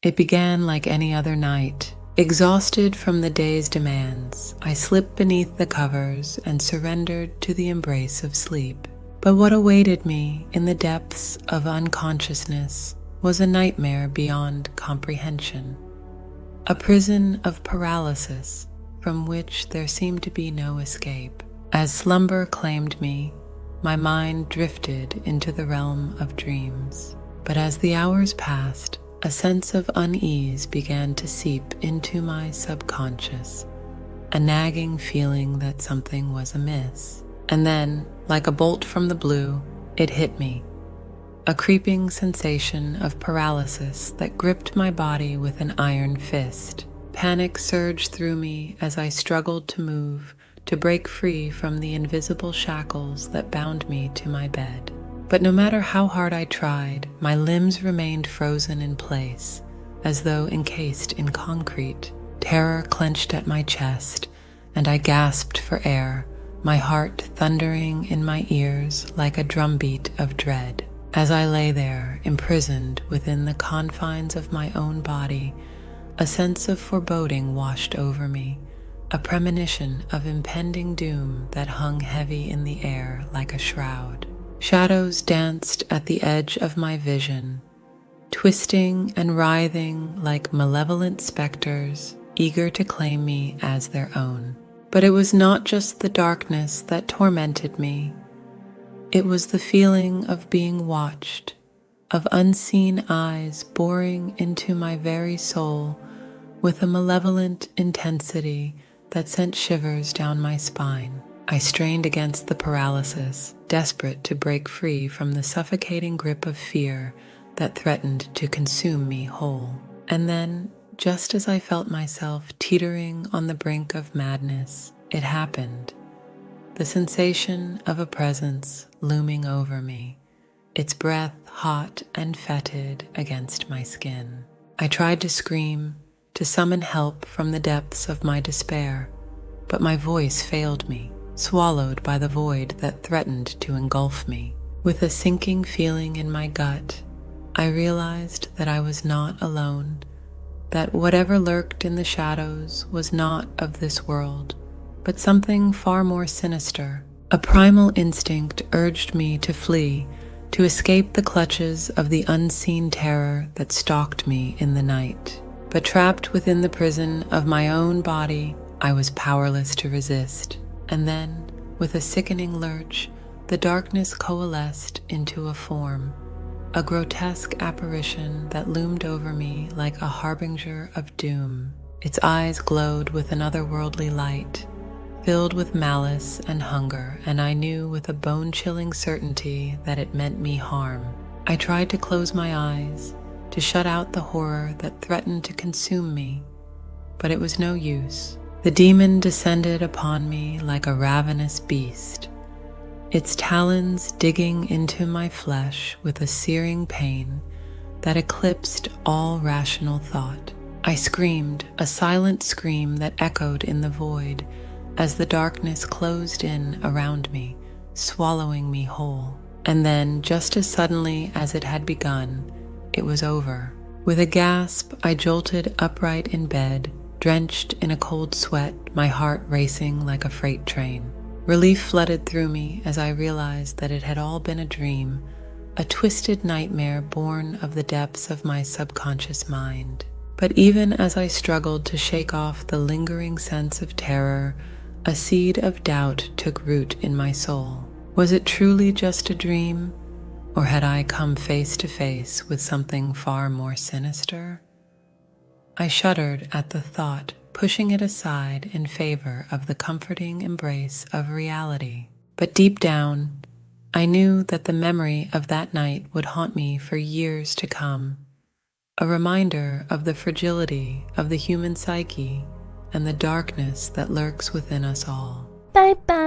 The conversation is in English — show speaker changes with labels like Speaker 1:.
Speaker 1: It began like any other night. Exhausted from the day's demands, I slipped beneath the covers and surrendered to the embrace of sleep. But what awaited me in the depths of unconsciousness was a nightmare beyond comprehension. A prison of paralysis from which there seemed to be no escape. As slumber claimed me, my mind drifted into the realm of dreams. But as the hours passed, a sense of unease began to seep into my subconscious, a nagging feeling that something was amiss. And then, like a bolt from the blue, it hit me. A creeping sensation of paralysis that gripped my body with an iron fist. Panic surged through me as I struggled to move, to break free from the invisible shackles that bound me to my bed. But no matter how hard I tried, my limbs remained frozen in place, as though encased in concrete. Terror clenched at my chest, and I gasped for air, my heart thundering in my ears like a drumbeat of dread. As I lay there, imprisoned within the confines of my own body, a sense of foreboding washed over me, a premonition of impending doom that hung heavy in the air like a shroud. Shadows danced at the edge of my vision, twisting and writhing like malevolent specters, eager to claim me as their own. But it was not just the darkness that tormented me. It was the feeling of being watched, of unseen eyes boring into my very soul with a malevolent intensity that sent shivers down my spine. I strained against the paralysis, desperate to break free from the suffocating grip of fear that threatened to consume me whole. And then, just as I felt myself teetering on the brink of madness, it happened. The sensation of a presence looming over me, its breath hot and fetid against my skin. I tried to scream, to summon help from the depths of my despair, but my voice failed me, swallowed by the void that threatened to engulf me. With a sinking feeling in my gut, I realized that I was not alone, that whatever lurked in the shadows was not of this world, but something far more sinister. A primal instinct urged me to flee, to escape the clutches of the unseen terror that stalked me in the night. But trapped within the prison of my own body, I was powerless to resist. And then, with a sickening lurch, the darkness coalesced into a form, a grotesque apparition that loomed over me like a harbinger of doom. Its eyes glowed with an otherworldly light, filled with malice and hunger, and I knew with a bone-chilling certainty that it meant me harm. I tried to close my eyes, to shut out the horror that threatened to consume me, but it was no use. The demon descended upon me like a ravenous beast, its talons digging into my flesh with a searing pain that eclipsed all rational thought. I screamed, a silent scream that echoed in the void as the darkness closed in around me, swallowing me whole. And then, just as suddenly as it had begun, it was over. With a gasp, I jolted upright in bed, drenched in a cold sweat, my heart racing like a freight train. Relief flooded through me as I realized that it had all been a dream, a twisted nightmare born of the depths of my subconscious mind. But even as I struggled to shake off the lingering sense of terror, a seed of doubt took root in my soul. Was it truly just a dream, or had I come face to face with something far more sinister? I shuddered at the thought, pushing it aside in favor of the comforting embrace of reality. But deep down, I knew that the memory of that night would haunt me for years to come, a reminder of the fragility of the human psyche and the darkness that lurks within us all.
Speaker 2: Bye-bye.